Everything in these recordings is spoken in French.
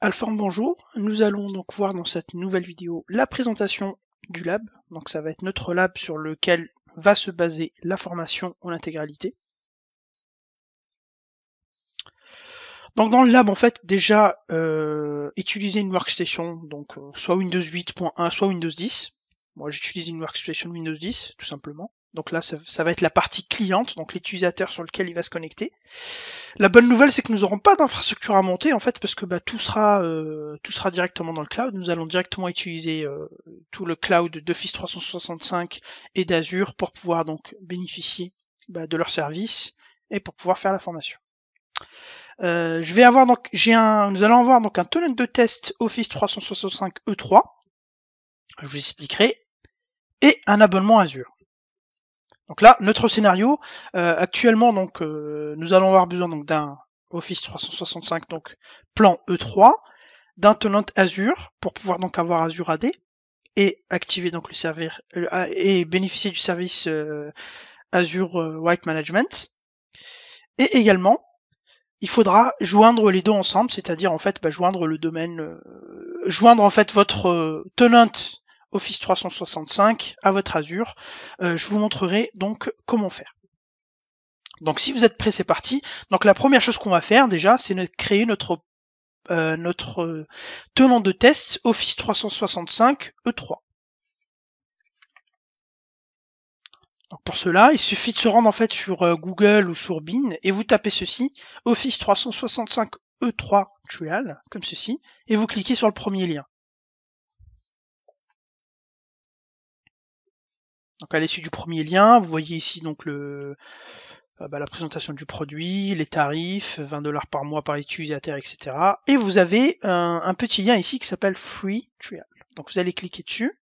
Alform, bonjour. Nous allons donc voir dans cette nouvelle vidéo la présentation du lab. Donc ça va être notre lab sur lequel va se baser la formation en intégralité. Donc dans le lab, en fait, déjà utiliser une workstation, donc soit Windows 8.1, soit Windows 10. Moi j'utilise une workstation Windows 10, tout simplement. Donc là, ça va être la partie cliente, donc l'utilisateur sur lequel il va se connecter. La bonne nouvelle, c'est que nous n'aurons pas d'infrastructure à monter, en fait, parce que tout sera directement dans le cloud. Nous allons directement utiliser tout le cloud d'Office 365 et d'Azure pour pouvoir donc bénéficier de leurs services et pour pouvoir faire la formation. Nous allons avoir donc un tenant de test Office 365 E3. Je vous expliquerai, et un abonnement Azure. Donc là, notre scénario, actuellement, donc, nous allons avoir besoin donc d'un Office 365, donc plan E3, d'un tenant Azure pour pouvoir donc avoir Azure AD et activer donc le serveur et bénéficier du service Azure White Management. Et également, il faudra joindre les deux ensemble, c'est-à-dire en fait joindre le domaine, joindre en fait votre tenant Office 365 à votre Azure. Je vous montrerai donc comment faire. Donc si vous êtes prêts, c'est parti. Donc la première chose qu'on va faire déjà, c'est de créer notre tenant de test Office 365 E3. Donc pour cela, il suffit de se rendre en fait sur Google ou sur Bing et vous tapez ceci, Office 365 E3 Trial, comme ceci, et vous cliquez sur le premier lien. Donc à l'issue du premier lien, vous voyez ici donc la présentation du produit, les tarifs, 20$ par mois par utilisateur, etc. Et vous avez un petit lien ici qui s'appelle Free Trial. Donc vous allez cliquer dessus,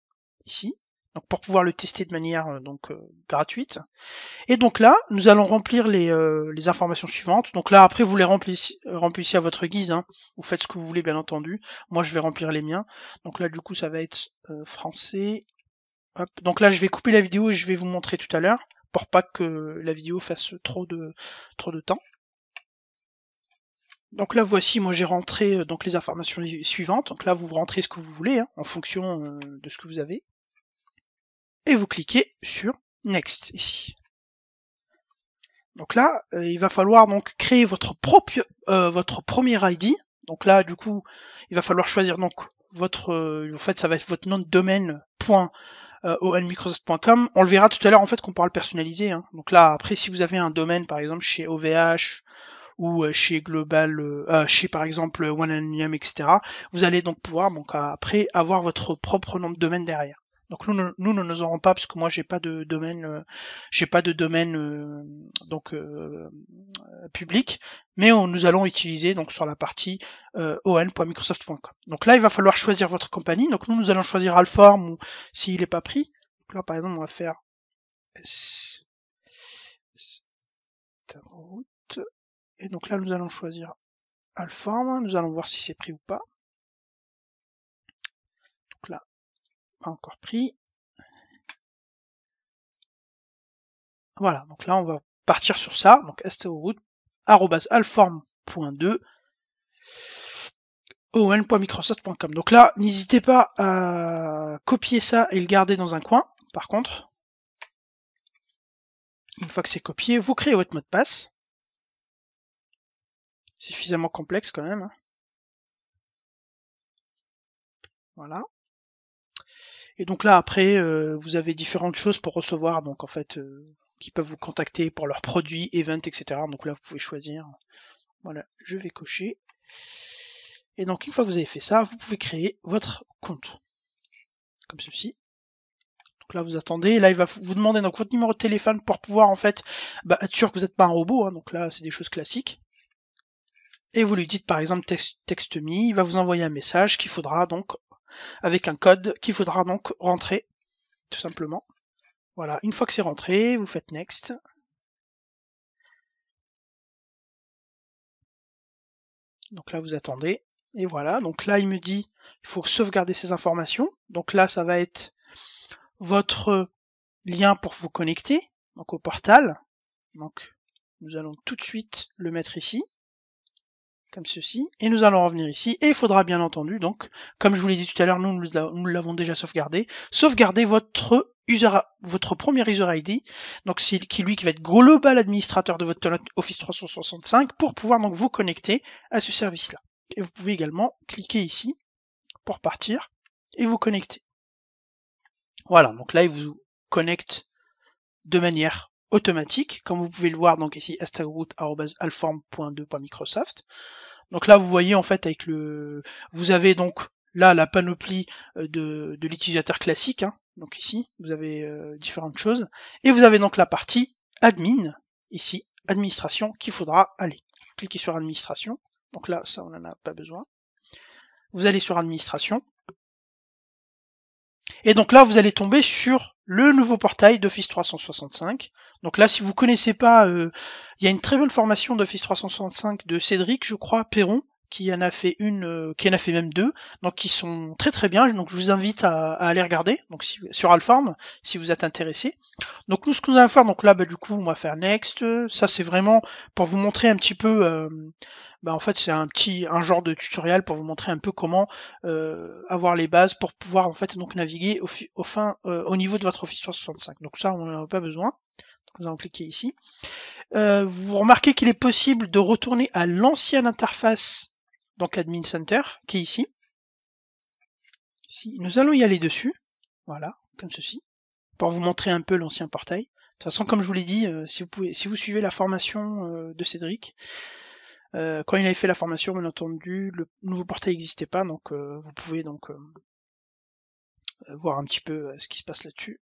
ici, donc pour pouvoir le tester de manière gratuite. Et donc là, nous allons remplir les informations suivantes. Donc là, après, vous les remplissez à votre guise. Hein. Vous faites ce que vous voulez, bien entendu. Moi, je vais remplir les miens. Donc là, du coup, ça va être français. Hop. Donc là, je vais couper la vidéo et je vais vous montrer tout à l'heure pour pas que la vidéo fasse trop de temps. Donc là, voici, moi j'ai rentré donc les informations suivantes. Donc là, vous rentrez ce que vous voulez en fonction de ce que vous avez. Et vous cliquez sur Next ici. Donc là, il va falloir donc créer votre premier ID. Donc là, du coup, il va falloir choisir donc en fait, ça va être votre nom de domaine .onmicrosoft.com. On le verra tout à l'heure en fait qu'on pourra le personnaliser. Hein. Donc là, après, si vous avez un domaine par exemple chez OVH ou chez Global, chez par exemple OneNM, etc., vous allez donc pouvoir après avoir votre propre nom de domaine derrière. Donc nous ne nous aurons pas parce que moi j'ai pas de domaine, public, mais nous allons utiliser donc sur la partie on.microsoft.com. Donc là il va falloir choisir votre compagnie. Donc nous allons choisir Alform ou s'il n'est pas pris. Donc là par exemple on va faire et donc là nous allons choisir Alform. Nous allons voir si c'est pris ou pas. Donc là pas encore pris. Voilà, donc là on va partir sur ça, donc @alform.2 on.microsoft.com. Donc là, n'hésitez pas à copier ça et le garder dans un coin. Par contre, une fois que c'est copié, vous créez votre mot de passe. C'est suffisamment complexe quand même. Voilà. Et donc là, après, vous avez différentes choses pour recevoir, donc en fait, qui peuvent vous contacter pour leurs produits, events, etc. Donc là, vous pouvez choisir. Voilà, je vais cocher. Et donc, une fois que vous avez fait ça, vous pouvez créer votre compte. Comme ceci. Donc là, vous attendez. Là, il va vous demander donc votre numéro de téléphone pour pouvoir en fait être sûr que vous n'êtes pas un robot. Hein. Donc là, c'est des choses classiques. Et vous lui dites par exemple text me. Il va vous envoyer un message qu'il faudra donc avec un code qu'il faudra donc rentrer tout simplement. Voilà. Une fois que c'est rentré, vous faites next. Donc là, vous attendez. Et voilà. Donc là, il me dit il faut sauvegarder ces informations. Donc là, ça va être votre lien pour vous connecter donc au portal. Donc nous allons tout de suite le mettre ici, comme ceci, et nous allons revenir ici, et il faudra bien entendu, donc, comme je vous l'ai dit tout à l'heure, nous l'avons déjà sauvegardé, sauvegarder votre premier user ID, donc c'est lui qui va être global administrateur de votre tenant Office 365 pour pouvoir donc vous connecter à ce service-là. Et vous pouvez également cliquer ici pour partir et vous connecter. Voilà, donc là il vous connecte de manière automatique, comme vous pouvez le voir donc ici astagroot@alform.2.microsoft. Donc là vous voyez en fait avec vous avez donc là la panoplie de l'utilisateur classique, hein. Donc ici vous avez différentes choses et vous avez donc la partie admin ici, administration qu'il faudra aller. Vous cliquez sur administration, donc là ça on en a pas besoin. Vous allez sur administration. Et donc là, vous allez tomber sur le nouveau portail d'Office 365. Donc là, si vous connaissez pas, il y a une très bonne formation d'Office 365 de Cédric, je crois, Perron, qui en a fait qui en a fait même deux, donc qui sont très très bien. Donc je vous invite à aller regarder, donc sur Alform, si vous êtes intéressé. Donc nous, ce que nous allons faire, donc là, du coup, on va faire Next. Ça, c'est vraiment pour vous montrer un petit peu. En fait, c'est un genre de tutoriel pour vous montrer un peu comment avoir les bases pour pouvoir en fait donc naviguer au niveau de votre Office 365. Donc ça, on n'en a pas besoin. Donc, nous allons cliquer ici. Vous remarquez qu'il est possible de retourner à l'ancienne interface, donc Admin Center, qui est ici. Nous allons y aller dessus. Voilà, comme ceci, pour vous montrer un peu l'ancien portail. De toute façon, comme je vous l'ai dit, si vous suivez la formation de Cédric, quand il avait fait la formation, bien entendu, le nouveau portail n'existait pas, donc vous pouvez donc voir un petit peu ce qui se passe là-dessus.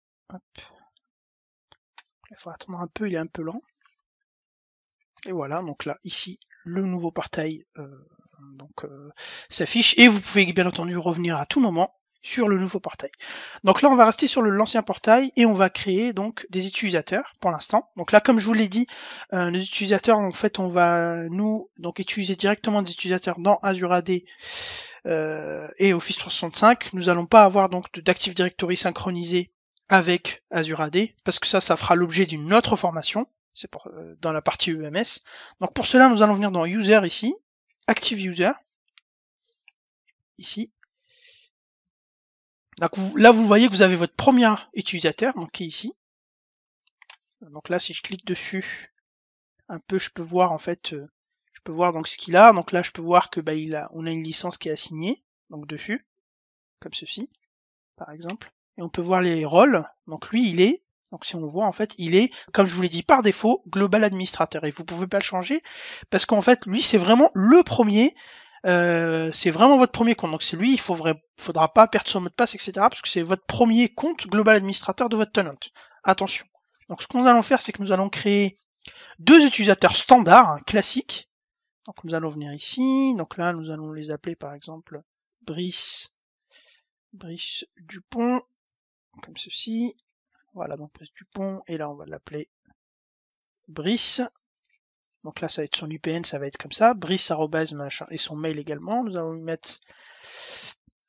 Il faut attendre un peu, il est un peu lent. Et voilà, donc là, ici, le nouveau portail s'affiche, et vous pouvez bien entendu revenir à tout moment sur le nouveau portail. Donc là, on va rester sur l'ancien portail et on va créer donc des utilisateurs pour l'instant. Donc là, comme je vous l'ai dit, les utilisateurs, en fait, on va donc utiliser directement des utilisateurs dans Azure AD et Office 365. Nous n'allons pas avoir donc d'Active Directory synchronisé avec Azure AD parce que ça fera l'objet d'une autre formation. C'est dans la partie EMS. Donc pour cela, nous allons venir dans User ici, Active User, ici. Donc là, vous voyez que vous avez votre premier utilisateur, donc qui est ici. Donc là, si je clique dessus, un peu, je peux voir en fait, je peux voir donc ce qu'il a. Donc là, je peux voir que on a une licence qui est assignée, donc dessus, comme ceci, par exemple. Et on peut voir les rôles. Donc lui, donc si on voit en fait, il est, comme je vous l'ai dit par défaut, global administrateur. Et vous pouvez pas le changer parce qu'en fait, lui, c'est vraiment le premier. C'est vraiment votre premier compte, donc c'est lui, il faudra pas perdre son mot de passe, etc. parce que c'est votre premier compte global administrateur de votre tenant. Attention. Donc ce que nous allons faire, c'est que nous allons créer deux utilisateurs standards, classiques. Donc nous allons venir ici, donc là nous allons les appeler par exemple Brice Dupont, comme ceci. Voilà, donc Brice Dupont, et là on va l'appeler Brice. Donc là, ça va être son UPN, ça va être comme ça, brice machin, et son mail également. Nous allons lui mettre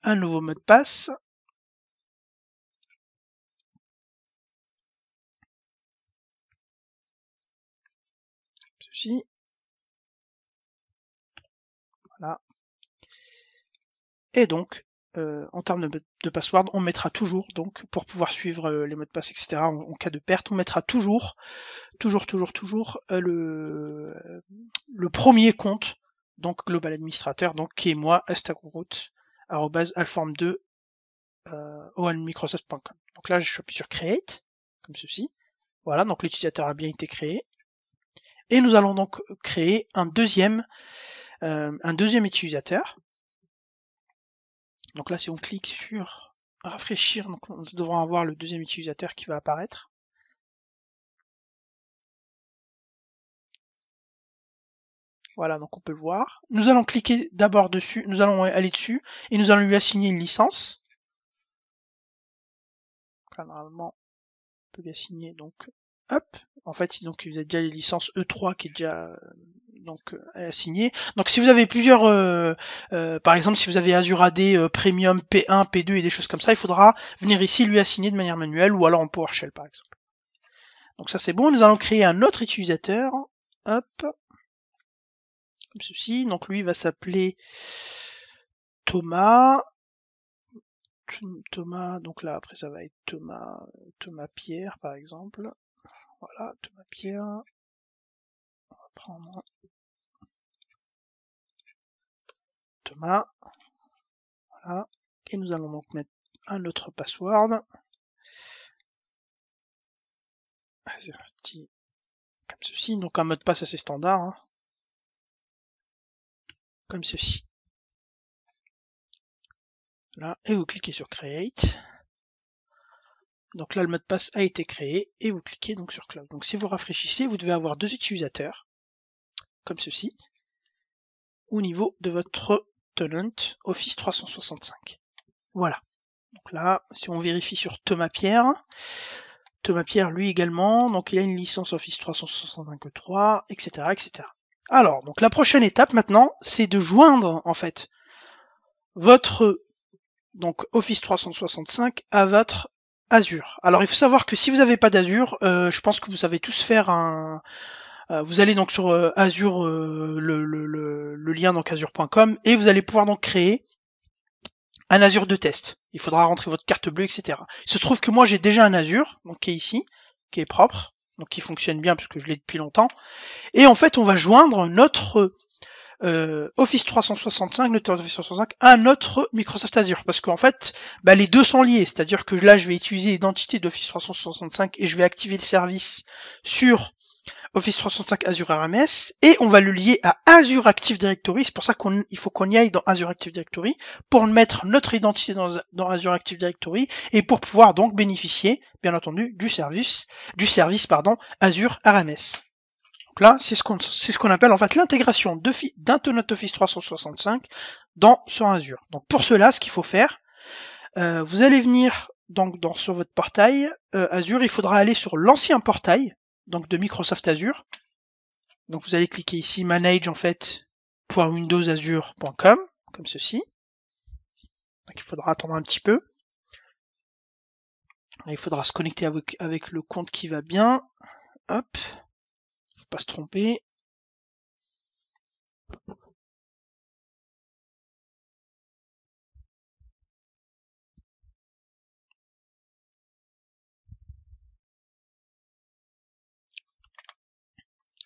un nouveau mot de passe. Ceci. Voilà. Et donc, en termes de password, on mettra toujours, donc, pour pouvoir suivre les mots de passe, etc., en cas de perte, on mettra toujours le premier compte, donc global administrateur, donc qui est moi, astagroot@alform2 microsoft.com. Donc là, je appuie sur Create, comme ceci. Voilà, donc l'utilisateur a bien été créé. Et nous allons donc créer un deuxième utilisateur. Donc là, si on clique sur rafraîchir, donc nous devrons avoir le deuxième utilisateur qui va apparaître. Voilà, donc on peut le voir. Nous allons cliquer d'abord dessus, nous allons aller dessus, et nous allons lui assigner une licence. Là, normalement, on peut lui assigner, donc, hop. En fait, donc, vous avez déjà les licences E3 qui est déjà assigné. Donc si vous avez plusieurs, par exemple si vous avez Azure AD Premium P1, P2 et des choses comme ça, il faudra venir ici lui assigner de manière manuelle ou alors en PowerShell par exemple. Donc ça c'est bon, nous allons créer un autre utilisateur. Hop. comme ceci. Donc lui va s'appeler Thomas. Donc là après ça va être Thomas Pierre par exemple. Voilà, Thomas Pierre. On va prendre Thomas. Voilà. Et nous allons donc mettre un autre password. Comme ceci. Donc un mot de passe assez standard. Hein. Comme ceci. Là, et vous cliquez sur Create. Donc là, le mot de passe a été créé et vous cliquez donc sur Cloud. Donc si vous rafraîchissez, vous devez avoir 2 utilisateurs, comme ceci, au niveau de votre tenant Office 365. Voilà. Donc là, si on vérifie sur Thomas Pierre lui également, donc il a une licence Office 365 3, etc., etc. Alors, donc la prochaine étape maintenant, c'est de joindre en fait votre donc Office 365 à votre Azure. Alors il faut savoir que si vous n'avez pas d'Azure, je pense que vous savez tous faire un... vous allez donc sur Azure, le lien donc azure.com, et vous allez pouvoir donc créer un Azure de test. Il faudra rentrer votre carte bleue, etc. Il se trouve que moi j'ai déjà un Azure, donc qui est ici, qui est propre, donc qui fonctionne bien puisque je l'ai depuis longtemps. Et en fait on va joindre notre Office 365, notre Office 365 à notre Microsoft Azure, parce qu'en fait, les deux sont liés, c'est-à-dire que là, je vais utiliser l'identité d'Office 365 et je vais activer le service sur Office 365 Azure RMS, et on va le lier à Azure Active Directory. C'est pour ça qu'il faut qu'on y aille dans Azure Active Directory pour mettre notre identité dans Azure Active Directory et pour pouvoir donc bénéficier, bien entendu, du service Azure RMS. Donc là, c'est ce qu'on appelle en fait l'intégration d'un tenant Office 365 sur Azure. Donc pour cela, ce qu'il faut faire, vous allez venir donc sur votre portail Azure, il faudra aller sur l'ancien portail donc de Microsoft Azure. Donc vous allez cliquer ici manage en fait .windowsazure.com comme ceci. Donc il faudra attendre un petit peu. Il faudra se connecter avec le compte qui va bien. Hop, faut pas se tromper.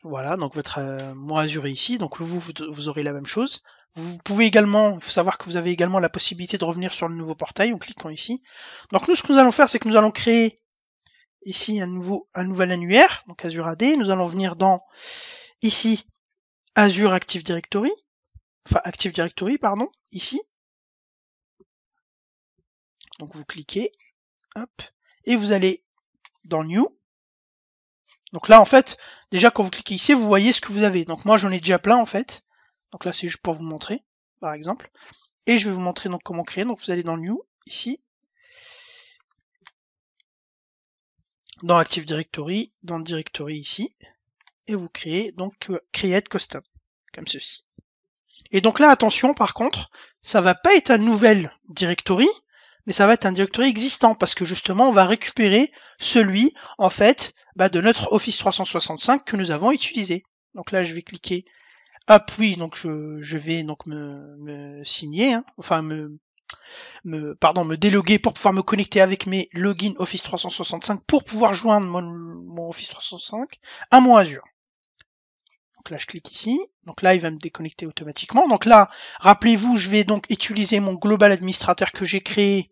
Voilà, donc votre mot Azure est ici, donc vous aurez la même chose. Vous pouvez également, il faut savoir que vous avez également la possibilité de revenir sur le nouveau portail en cliquant ici. Donc nous, ce que nous allons faire, c'est que nous allons créer ici un nouvel annuaire, donc Azure AD. Nous allons venir dans ici Azure Active Directory, ici. Donc vous cliquez, hop, et vous allez dans New. Donc là, en fait, déjà quand vous cliquez ici, vous voyez ce que vous avez. Donc moi, j'en ai déjà plein en fait. Donc là, c'est juste pour vous montrer, par exemple. Et je vais vous montrer donc comment créer. Donc vous allez dans New, ici, dans Active Directory, dans le Directory ici, et vous créez donc Create Custom, comme ceci. Et donc là, attention, par contre, ça va pas être un nouvel directory, mais ça va être un directory existant, parce que justement, on va récupérer celui, en fait, de notre Office 365 que nous avons utilisé. Donc là, je vais cliquer Hop, oui, donc je vais donc me signer, hein, enfin me déloguer pour pouvoir me connecter avec mes logins Office 365 pour pouvoir joindre mon Office 365 à mon Azure. Donc là, je clique ici. Donc là, il va me déconnecter automatiquement. Donc là, rappelez-vous, je vais donc utiliser mon Global Administrateur que j'ai créé.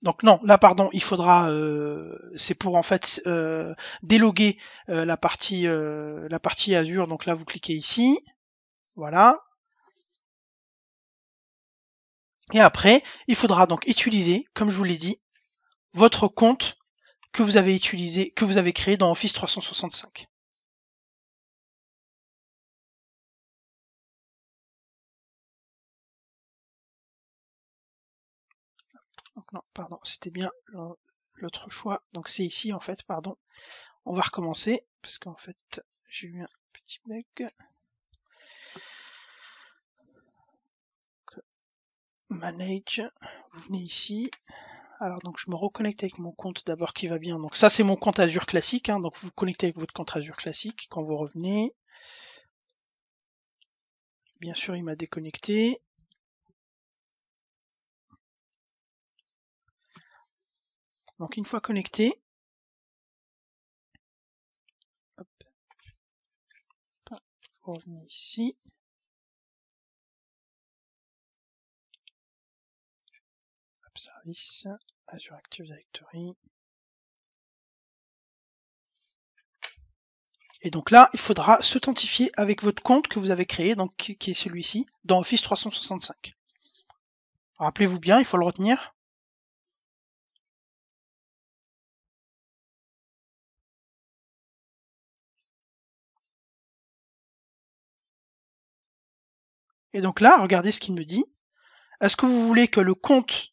Donc non, là pardon, il faudra, c'est pour en fait déloguer la partie Azure. Donc là, vous cliquez ici, voilà. Et après, il faudra donc utiliser, comme je vous l'ai dit, votre compte que vous avez utilisé, que vous avez créé dans Office 365. Donc non, pardon, c'était bien l'autre choix. Donc c'est ici en fait, pardon. On va recommencer parce qu'en fait j'ai eu un petit bug. Manage, vous venez ici. Alors donc je me reconnecte avec mon compte d'abord qui va bien. Donc ça c'est mon compte Azure classique, hein. Donc vous vous connectez avec votre compte Azure classique quand vous revenez. bien sûr, il m'a déconnecté. Donc une fois connecté, hop, on revient ici. Hop, service, Azure Active Directory. Et donc là, il faudra s'authentifier avec votre compte que vous avez créé, donc qui est celui-ci, dans Office 365. Rappelez-vous bien, il faut le retenir. Et donc là, regardez ce qu'il me dit. Est-ce que vous voulez que le compte,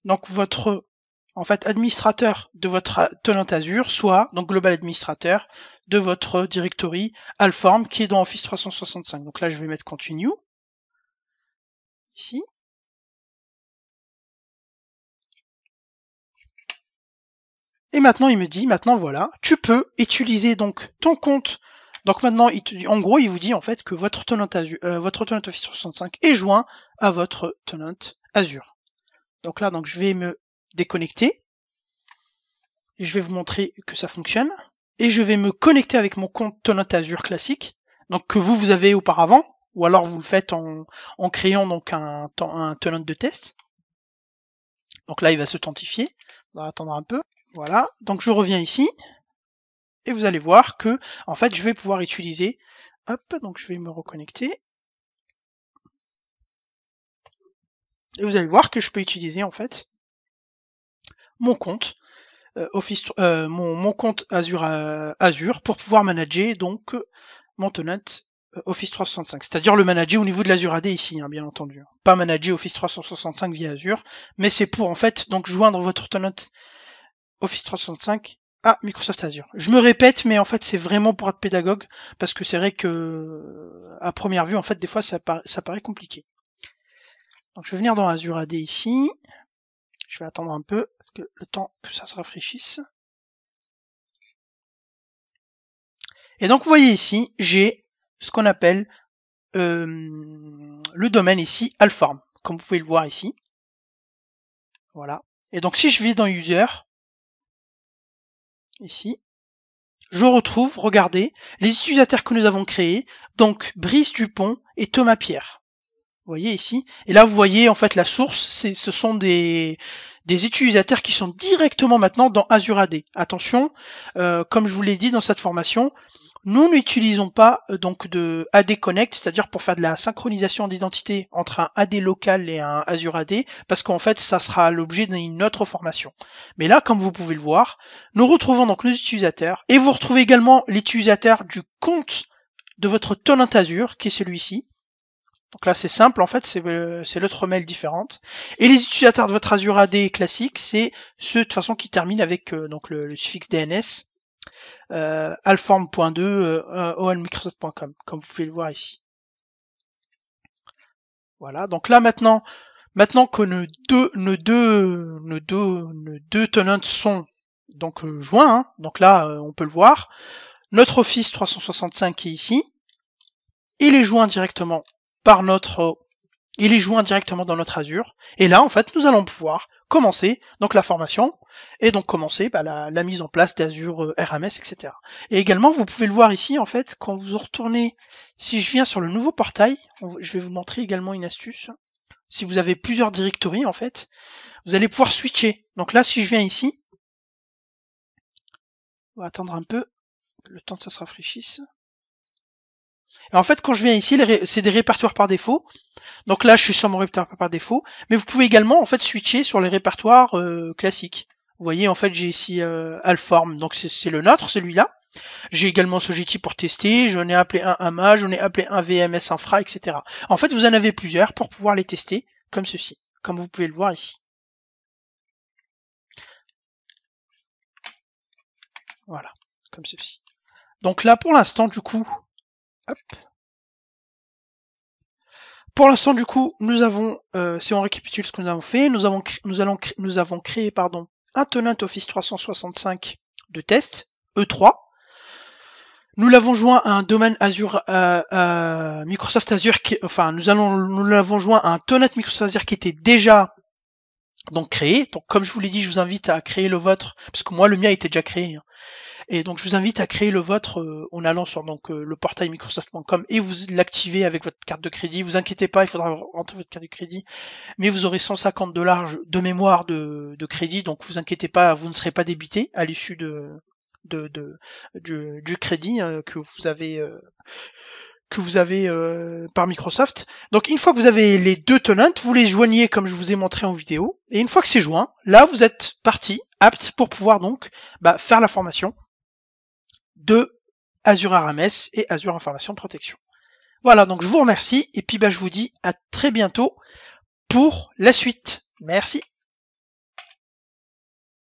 donc votre administrateur de votre tenant Azure, soit donc global administrateur de votre directory Alform qui est dans Office 365. Donc là, je vais mettre Continue ici. Et maintenant, il me dit, maintenant voilà, tu peux utiliser donc ton compte. Donc maintenant, en gros, il vous dit en fait que votre tenant Office 365 est joint à votre tenant Azure. Donc là, je vais me déconnecter. Et je vais vous montrer que ça fonctionne. Et je vais me connecter avec mon compte tenant Azure classique, donc que vous avez auparavant, ou alors vous le faites en créant donc un tenant de test. Donc là, il va s'authentifier. On va attendre un peu. Voilà. Donc je reviens ici. Et vous allez voir que, en fait, je vais pouvoir utiliser. Hop, donc je vais me reconnecter. Et vous allez voir que je peux utiliser en fait mon compte mon compte Azure pour pouvoir manager donc mon tenant Office 365, c'est-à-dire le manager au niveau de l'Azure AD ici, hein, bien entendu. Pas manager Office 365 via Azure, mais c'est pour en fait donc joindre votre tenant Office 365 à Microsoft Azure. Je me répète, mais en fait c'est vraiment pour être pédagogue, parce que c'est vrai que à première vue, en fait, des fois ça paraît compliqué. Donc je vais venir dans Azure AD ici. Je vais attendre un peu, parce que le temps que ça se rafraîchisse. Et donc vous voyez ici, j'ai ce qu'on appelle le domaine ici, Alform, comme vous pouvez le voir ici. Voilà. Et donc si je vais dans User, ici, je retrouve, regardez, les utilisateurs que nous avons créés, donc Brice Dupont et Thomas Pierre. Vous voyez ici. Et là, vous voyez en fait la source, ce sont des utilisateurs qui sont directement maintenant dans Azure AD. Attention, comme je vous l'ai dit dans cette formation, nous n'utilisons pas donc de AD Connect, c'est-à-dire pour faire de la synchronisation d'identité entre un AD local et un Azure AD, parce qu'en fait, ça sera l'objet d'une autre formation. Mais là, comme vous pouvez le voir, nous retrouvons donc nos utilisateurs, et vous retrouvez également l'utilisateur du compte de votre tenant Azure, qui est celui-ci. Donc là, c'est simple, en fait, c'est l'autre mail différente. Et les utilisateurs de votre Azure AD classique, c'est ceux de toute façon qui terminent avec donc le suffixe DNS. Alform.2 onmicrosoft.com, comme vous pouvez le voir ici. Voilà, donc là maintenant que nos deux tenants sont donc joints, hein, donc là on peut le voir, notre Office 365 qui est ici, il est joint directement par il est joint directement dans notre Azure, et là en fait nous allons pouvoir commencer donc la formation et donc commencer la mise en place d'Azure RMS, etc. Et également vous pouvez le voir ici en fait quand vous retournez, si je viens sur le nouveau portail, je vais vous montrer également une astuce. Si vous avez plusieurs directories en fait, vous allez pouvoir switcher. Donc là si je viens ici, on va attendre un peu le temps que ça se rafraîchisse. Et en fait quand je viens ici, c'est des répertoires par défaut. Donc là, je suis sur mon répertoire par défaut, mais vous pouvez également en fait switcher sur les répertoires classiques. Vous voyez, en fait, j'ai ici Alform, donc c'est le nôtre, celui-là. J'ai également Sogeti pour tester, j'en ai appelé un AMA, j'en ai appelé un VMS Infra, etc. En fait, vous en avez plusieurs pour pouvoir les tester comme ceci, comme vous pouvez le voir ici. Voilà, comme ceci. Donc là, pour l'instant, du coup, hop. Pour l'instant, du coup, nous avons, si on récapitule ce que nous avons fait, nous avons créé un tenant Office 365 de test, E3. Nous l'avons joint à un domaine Azure, Microsoft Azure, nous l'avons joint à un tenant Microsoft Azure qui était déjà donc créé. Donc comme je vous l'ai dit, je vous invite à créer le vôtre, parce que moi le mien était déjà créé. Hein. Et donc je vous invite à créer le vôtre en allant sur le portail Microsoft.com et vous l'activez avec votre carte de crédit. Vous inquiétez pas, il faudra rentrer votre carte de crédit, mais vous aurez 150 $ de mémoire de crédit, donc vous inquiétez pas, vous ne serez pas débité à l'issue du crédit que vous avez par Microsoft. Donc une fois que vous avez les deux tenants, vous les joignez comme je vous ai montré en vidéo, et une fois que c'est joint, là vous êtes parti, apte pour pouvoir donc faire la formation de Azure RMS et Azure Information Protection. Voilà, donc je vous remercie, et puis je vous dis à très bientôt pour la suite. Merci.